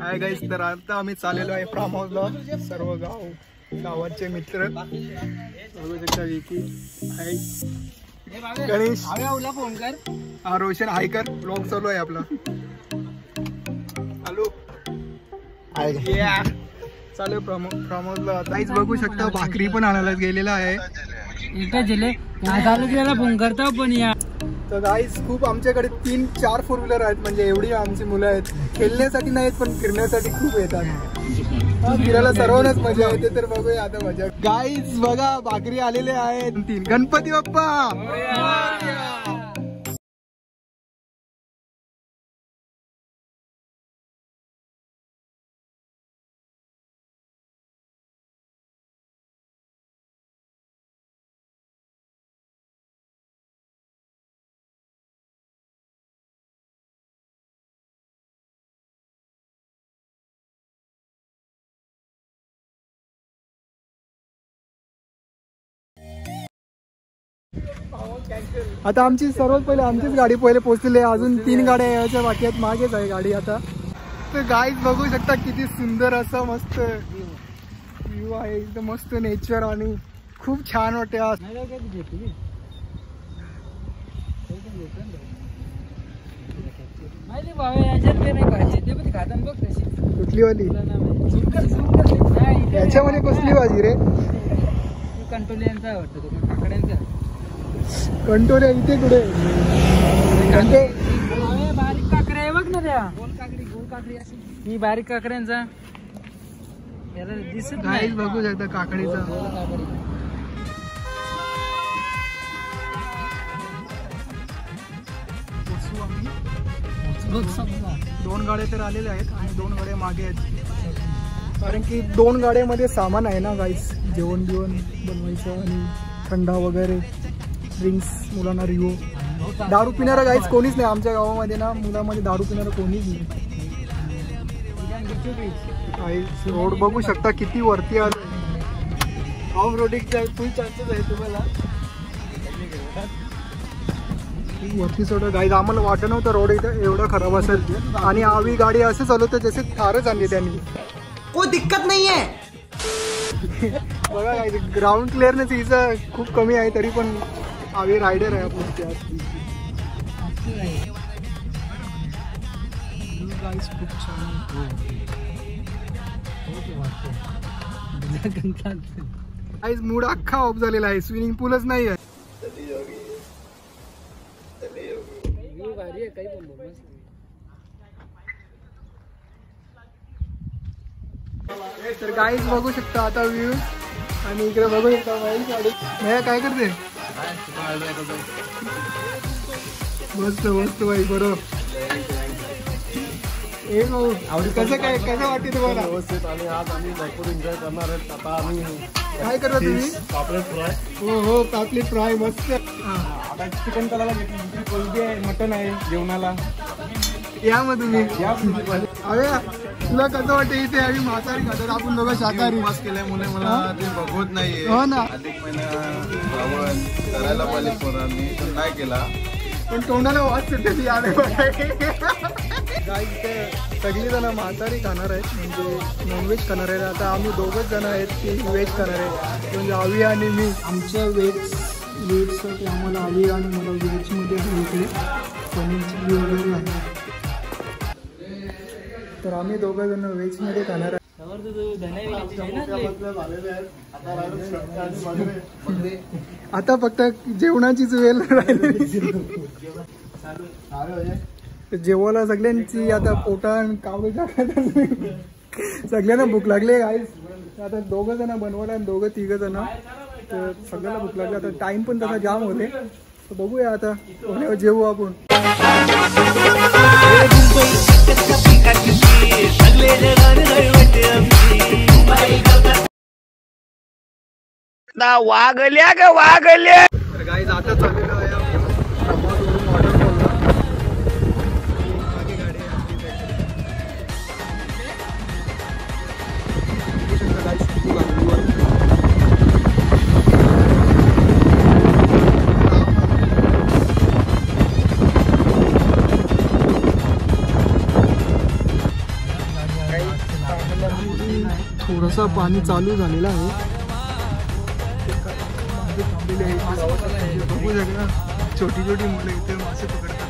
Hi guys, तर आता आम्ही चाललेलो आहे फार्म हाऊसला. सर्व गावाचे मित्र बघू शकता. विकी, हाय गणेश, फोन कर. हा रोशन, हायकर ब्लॉग चालू आहे आपला. हॅलो, चालू फार्म हाऊसला. काहीच बघू शकता, भाकरी पण आणायला गेलेला आहे. फोन करता पण या. तर गाईस खूप आमच्याकडे 3-4 4 व्हीलर आहेत. म्हणजे एवढी आमची मुलं आहेत. खेळण्यासाठी नाहीत पण फिरण्यासाठी खूप येतात. फिरायला सर्वांनाच मजा येते. तर बघूया आता मजा. गाईस बघा, भाकरी आलेले आहेत 3. गणपती बाप्पा. आता आमची सर्वात पहिले आमचीच गाडी पहिले पोहोचलेली आहे. अजून 3 गाड्या यायच्या बाकी आहेत. मागेच आहे गाडी आता. तर गाईज बघू शकता किती सुंदर असं मस्त व्ह्यू आहे. एकदम मस्त नेचर आणि खूप छान वाटते आज. कुठली वाली याच्यामध्ये कसली भाजी रे? कंटोल्यांचा वाटतं तो काकड्यांचा. कंटोल्या इथे कुठे? बारीक काकड्या आहे बघ ना त्या. गोल काकडी अशी. ही बारीक काकड्यांचा याला दिसत नाही. बघू शकता काकडीचा. बघ समजा 2 गाड्या तर आलेल्या आहेत आणि 2 गाड्या मागे आहेत. कारण की 2 गाड्यामध्ये सामान आहे ना गाईस. जेवण बनवायचं आणि थंडा वगैरे, ड्रिंक्स, मुलांना रिओ. दारू पिणारा गाईस कोणीच नाही आमच्या गावामध्ये ना. मुलामध्ये दारू पिणारा कोणीच नाही. रोड बघू शकता किती वरती आलं. ऑफ रोडिंगचा फुल चान्सेस आहे तुम्हाला. वरती सोडा गाईज. आम्हाला वाटत नव्हतं रोड इथं एवढं खराब असेल. आणि आवी गाडी असं चालवतं जसे थारच आणली त्यांनी. कोई दिक्कत नाही आहे. बघा गाईज, ग्राउंड क्लिअरनेस हिचं खूप कमी आहे. तरी पण आवी रायडर आहे आपण. खूप छान गाईज. मूड अख्खा ऑफ झालेला आहे. स्विमिंग पूलच नाही आहे. तर गाईज बघू शकता आता व्ह्यू. आणि इकडे बघू शकता गाडी. काय करते? मस्त मस्त बाई. बरोबर. कसं वाटते तुम्हाला? आणि आज आम्ही भरपूर एन्जॉय करणार आहेत. आता आम्ही काय करता तुम्ही? पापलेट फ्राय. हो पापलेट फ्राय मस्त. आता चिकन करायला घेतली. कोलबी आहे, मटन आहे जेवणाला. या मग तुम्ही. अरे तुला कसं वाटतं इथे? आम्ही मांसाहारी खातात, आपण दोघं शाकाहारी. उपवास केल्यामुळे मला ते बघवत नाहीये. हो ना. अधिक महिना श्रावण करायला पाहिजे पोरांनी, पण नाही केला. पण तोंडाला वास सुटते ती आले. सगळी जण मांसाहारी खाणार आहेत, म्हणजे नॉनव्हेज खाणार आहेत. आता आम्ही 2च जण आहेत की व्हेज खाणार आहेत, म्हणजे आवी आणि मी. आमच्या व्हेजसाठी आम्हाला आवी आणि मला व्हेजमध्ये इकडे पनीर चिल्ली वगैरे आहे. तर आम्ही 2 जण व्हेजमध्ये खाणार आहे. आता फक्त जेवणाचीच वेळ राहिली. जेवायला सगळ्यांची आता पोटा कावळे सगळ्यांना भूक लागली गाईस. आता 2 जण बनवायला आणि 2-3 जण. तर सगळ्यांना भूक लागली. आता टाइम पण तसा जाम होते. तर बघूया आता कोणावर जेवू आपण. वागल्या का वागल्या. तर गाईज आता चाललेलो आहे थोडासा पाणी चालू झालेला आहे. मासे थांबलेले आहेत. बघू शकता छोटी छोटी मुलं इथे मासे पकडतात.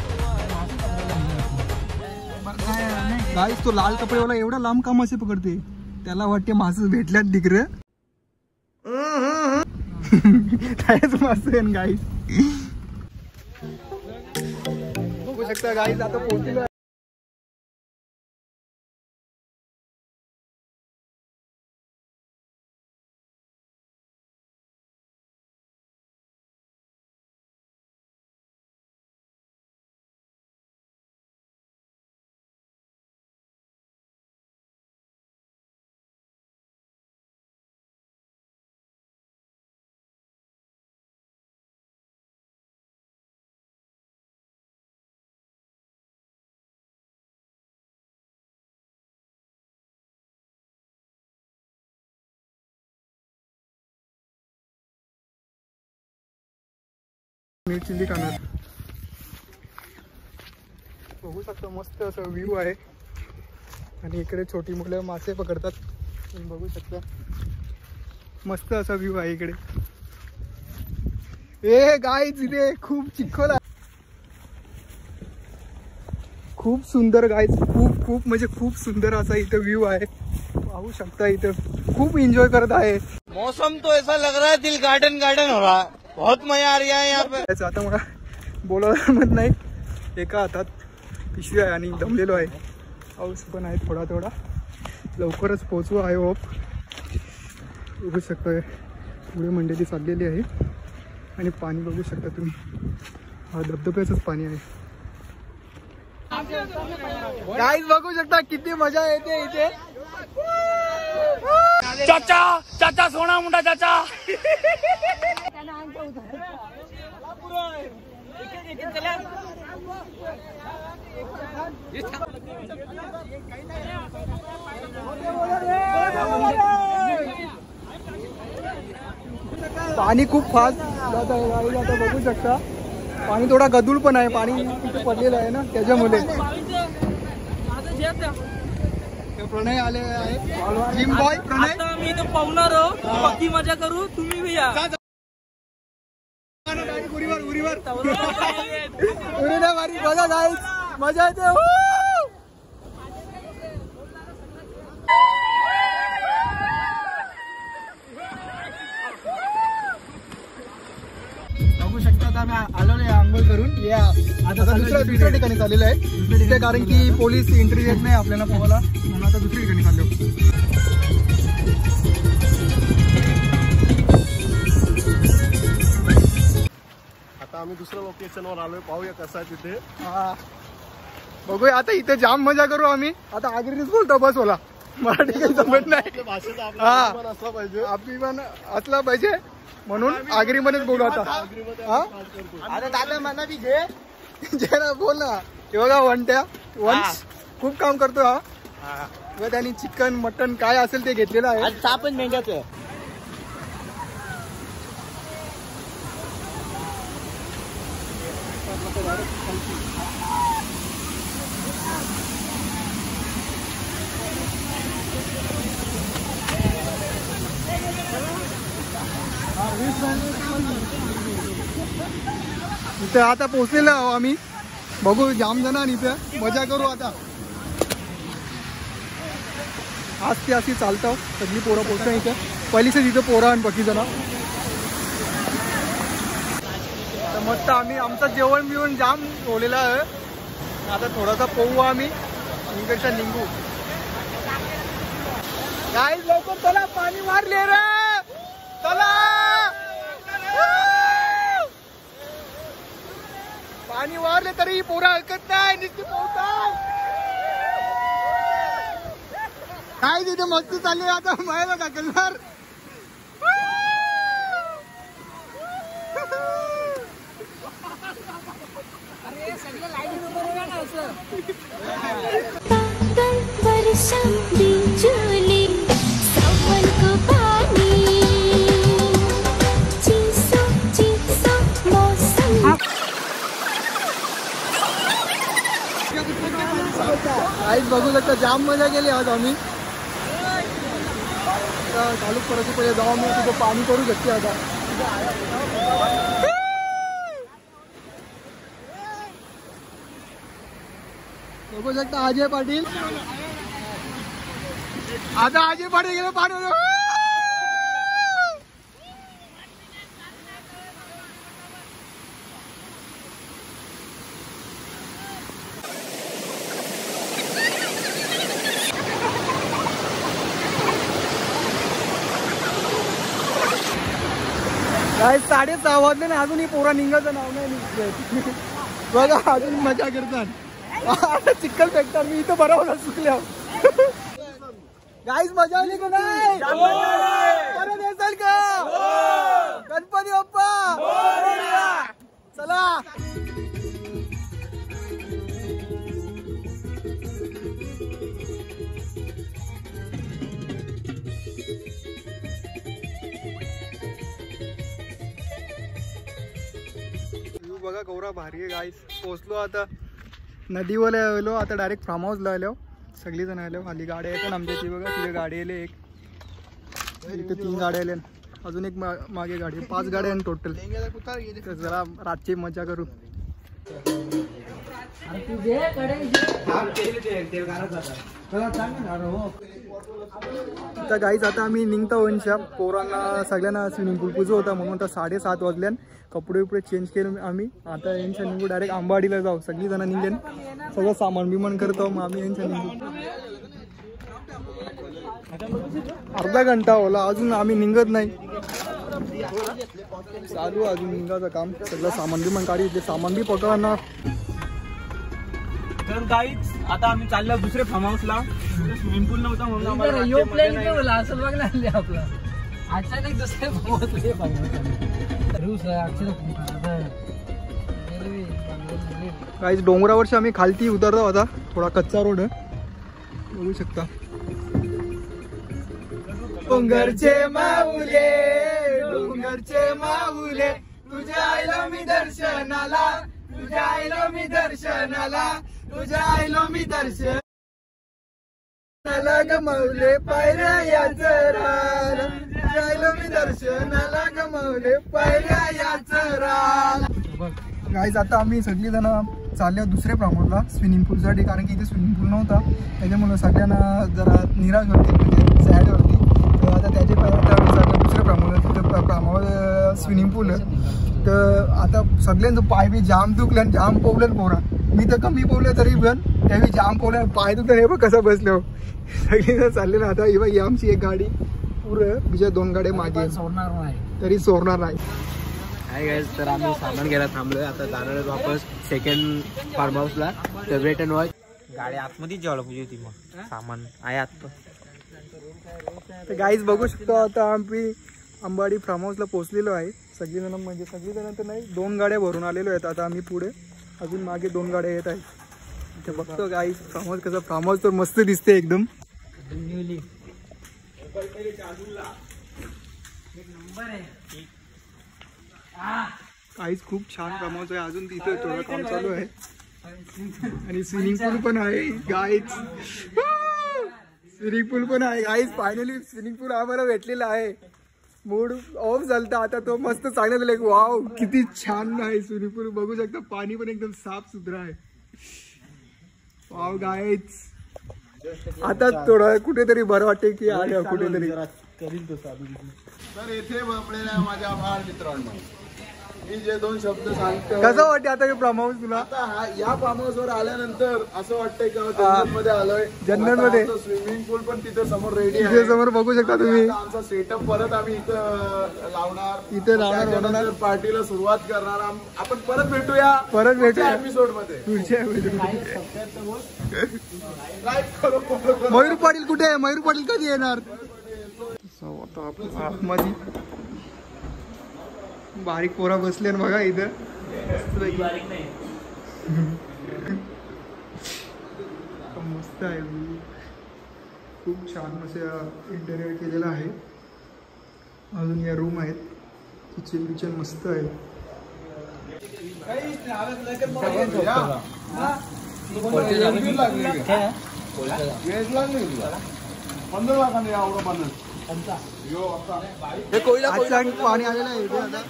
गाईस तो लाल कपडेवाला एवढा लांब का मासे पकडते? त्याला वाटते मासे भेटल्यात तिकडे. कायच मासे गाईस बघू शकता. गाईस आता पोहोचलो. मीठ चिल्ली खाणार. बघू शकता मस्त असं व्ह्यू आहे. आणि इकडे छोटी मुलं मासे पकडतात. तुम्ही बघू शकता मस्त असा व्ह्यू आहे इकडे. ए गाईज इथे खूप चिखल आहे. खूप सुंदर गाईज. खूप खूप म्हणजे खूप सुंदर असा इथं व्ह्यू आहे. पाहू शकता इथं खूप एन्जॉय करत आहे. मौसम तो ऐसा लग रहा है दिल गार्डन गार्डन हो रहा है. बहुत मजा आ रहा है यहाँ पे. आता मला बोलायला म्हणत नाही. एका हातात पिशवी आहे आणि दमलेलो आहे. पाऊस पण आहे थोडा थोडा. लवकरच पोहोचू आहे होप. बघू शकता पुढे मंडळी चाललेली आहे. आणि पाणी बघू शकता तुम्ही. हा धबधब्याचंच पाणी आहे. गाईज बघू शकता किती मजा येते इथे. चाचा चाचा सोना मुंडा चाचा. पाणी खूप फास्ट जात आहे गाईज. आता बघू शकता पाणी थोडा गदूळ पण आहे. पाणी तिथे पडलेलं आहे ना त्याच्यामुळे. प्रणय आले आहे. जिम बॉय प्रणय. मी तो पाहुणार हो. पक्की मजा करू. तुम्ही भी या. उरीवर बघा गाईज मजा येते. बघू शकता आता आम्ही आलो नाही आंघोळ करून. या आता दुसऱ्या ठिकाणी चाललेलं आहे. तिथे कारण की पोलीस एंट्री देत नाही आपल्याला पोहायला म्हणून आता दुसऱ्या ठिकाणी चाललो. आता आम्ही दुसऱ्या लोकेशनवर आलोय. पाहूया कसं आहे तिथे. हा बघूया आता इथे जाम मजा करू आम्ही. आता आगरीच बोलतो बस ओला. मराठी काही जमत नाही. भाषेचा हा अभिमान असला पाहिजे. अभिमान असला पाहिजे म्हणून आगरीमध्येच बोलू आता. अरे दादा मला बी घे. जे ना बोल ना. हे बघा वंट्या वंश खूप काम करतो हा. व त्यांनी चिकन मटन काय असेल ते घेतलेलं आहे. आज सापन मेंढ्याचं. इथे आता पोहोचलेलो आहो आम्ही. बघू जाम जण आणि इथे मजा करू आता. आज ती अशी चालतो. सगळी पोरं पोहोचतो इथे. पहिलीच इथे पोरं आणि बाकी जण. तर मस्त आम्ही आमचं जेवण बिवण जाम ठेवलेलं आहे. आता थोडासा पोहू आम्ही. इकडच्या निघू. गाईज लवकर चला. पाणी मारले रे. चला पाणी वारले तरी पोरं ऐकत नाही. नुसती पोहतात. काय तिथे मस्ती चालली आता. मायला ढकलणार. आज बघू शकता जाम मजा केली आज आम्ही. आता चालू करायचं पहिले जाऊ मी तिथं पाणी करू शकते आता. बघू शकता अजय पाटील. आता अजय पाटील गेलं पाणी. काय 6:30 वाजले ना अजूनही पोरा निघायचं नाव नाही निघत. बघा अजून मजा करतात. आता चिखल फेकतात. मी इथं बरोबर चुकल्या. गाईस मजा आली का नाही? परत येसाल का? गणपती बाप्पा चला. बघा गौरा भारी आहे गाईस. पोचलो आता नदीवर आलो. आता डायरेक्ट फार्म हाऊसला आलो. सगळी जण आलो. खाली गाड्या येतात आमच्या ती बघा. तिथे गाडी आले एक. इथे 3 गाड्या आल्या. अजून एक मागे गाडी. 5 गाड्या आहे टोटल. तर जरा रातची मजा करू. आता गाईज आता आम्ही निघतो वंशा. पोरांना सगळ्यांना स्विमिंग पूल पुजो होता म्हणून आता 7:30 वाजल्यान कपडे उपडे चेंज केले आम्ही. आता यांच्या निघू डायरेक्ट आंबाडीला जाऊ. सगळी जण निघेन. सगळं सामान बिमान करतो मग आम्ही यांच्या निघू. अर्धा घंटा होला अजून आम्ही निघत नाही. चालू अजून निघायचं काम. सगळं सामान बिमान काढी. ते सामान बी पकडणार. तर गाईच आता आम्ही चाललो दुसरे फार्म हाऊसला. स्विमिंग पूल नव्हता म्हणून आपला असं बघला आपला अचानक दुसरे गाईज डोंगरावरच्या आम्ही खालती उतरतो. आता थोडा कच्चा रोड बघू शकता. डोंगरचे माऊले डोंगरचे माऊले तुझ्या आईलो मी दर्शनाला. तुझ्या आईलो मी दर्शनाला. तुझ्या आईलो मी दर्शनाला गमवले पायऱ्या या चराला. तुझ्या आईलो मी दर्शनाला गमवले पायऱ्या या चराला. गाईज आता आम्ही सगळी जण चाललो दुसऱ्या प्रमाणाला स्विमिंग पूलसाठी. कारण की इथे स्विमिंग पूल नव्हता त्याच्यामुळे सगळ्यांना जरा निराश होती म्हणजे सॅड होती. तर आता त्याचे आता चाललं दुसऱ्या प्रमाणात. तिथं प्रमाणावर स्विमिंग पूल आहे. तर आता सगळ्यांचं पाय बी जाम दुखलं. जाम पोवलं पोरा. मी तर कमी पोवलं तरी पण त्यावेळी जाम पोवलं. पाय दुखलं. हे बघ कसं बसलो. सगळी चालले ना आता. ही आमची एक गाडी पुरं बिच्या 2 गाड्या मागे सोडणार नाही तरी सोडणार नाही. Hi guys. तर आम्ही सामान घ्यायला थांबलोय. आता जाणार आहे वापस सेकंड फार्म हाऊसला. तर वेट अँड वॉच. गाडी आतमध्ये जेवायला पाहिजे होती. मग सामान आहे आत. तर गाईज बघू शकतो आता आम्ही अंबाडी फार्म हाऊसला पोहोचलेलो आहे. सगळीजण म्हणजे सगळीजण तर नाही 2 गाड्या भरून आलेलो आहेत. आता आम्ही पुढे अजून मागे 2 गाड्या येत आहेत. इथे बघतो गाईज फार्म हाऊस कसं. फार्म हाऊस तर मस्त दिसते एकदम. काहीच खूप छान फार्म हाऊस आहे. अजून तिथे थोडं काम चालू आहे. आणि स्विमिंग पूल पण आहे गाईज. स्विमिंग पूल पण आहे गाईज. फायनली स्विमिंग पूल आम्हाला भेटलेला आहे. मूड ऑफ झालता आता तो मस्त चांगला झाला. वाव किती छान आहे स्विमिंग पूल. बघू शकता पाणी पण एकदम साफ सुथरा आहे. Wow guys. आता थोडं कुठेतरी बरं वाटते की आलं कुठेतरी. तर येथे आपल्याला माझ्या बाळ मित्रांनो मी जे 2 शब्द सांगतो. कसं वाटते आता हे फार्म हाऊस तुला? आता या फार्म हाऊस वर आल्यानंतर असं वाटतंय की जन्नत मध्ये आलोय. जन्नत मध्ये. स्विमिंग पूल पण तिथे समोर रेडी आहे. तिथे समोर बघू शकता तुम्ही. आमचा सेटअप परत आम्ही इथं लावणार. इथे लावणार. पार्टीला सुरुवात करणार. आपण परत भेटूया. एपिसोड मध्ये. मयूर पाटील कुठे आहे? मयूर पाटील कधी येणार? आतमध्ये बारीक पोरा बसले बघा इथं. मस्त आहे. खूप छान असं इंटेरियर केलेलं आहे. अजून या रूम आहेत. किचन बिचन मस्त आहे. अचानक पाणी आलेलं आहे इथे आता.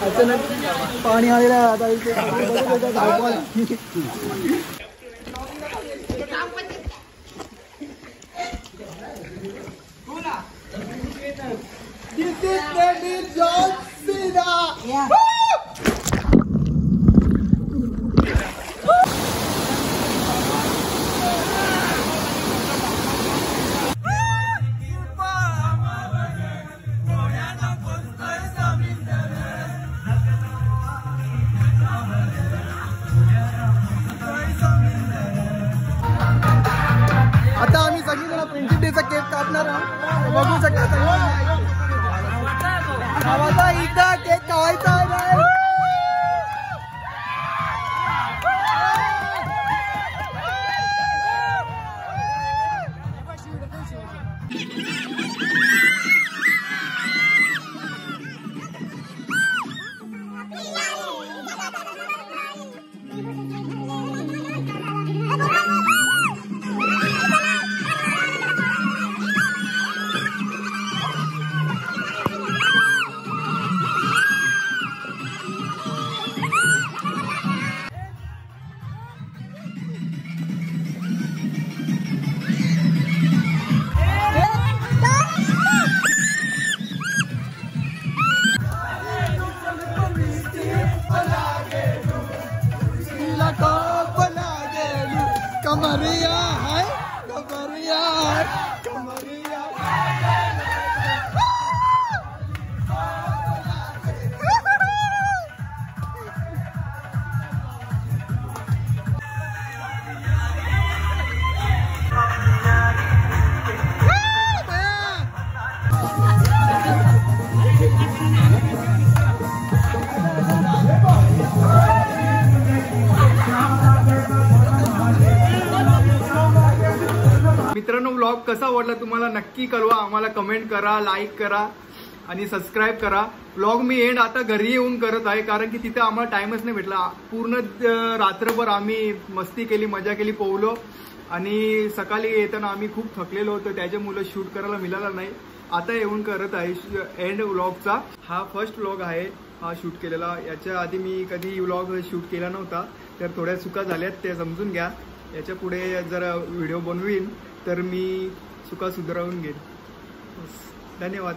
अचानक पाणी आलेलं आहे आता इथे. आता आम्ही सगळीजण फ्रेंडशिप डेचा केक कापणार आहोत. बघू शकता गावाचा इथं केक खायचा आहे. कमरिया है कमरिया है कमरिया. मित्रांनो, व्लॉग कसा वाटला तुम्हाला नक्की कळवा. आम्हाला कमेंट करा, लाईक करा आणि सबस्क्राईब करा. व्लॉग मी एंड आता घरी येऊन करत आहे, कारण की तिथे आम्हाला टाइमच नाही भेटला. पूर्ण रात्रभर आम्ही मस्ती केली, मजा केली, पोहलो आणि सकाळी येताना आम्ही खूप थकलेलो होतो, त्याच्यामुळे शूट करायला मिळालं नाही. आता येऊन करत आहे एंड व्लॉगचा. हा फर्स्ट व्लॉग आहे हा शूट केलेला. याच्या आधी मी कधी व्लॉग शूट केला नव्हता, तर थोड्या चुका झाल्यात ते समजून घ्या. याच्या पुढे जर व्हिडिओ बनवीन तर मी चुका सुधारवून घेईन. धन्यवाद.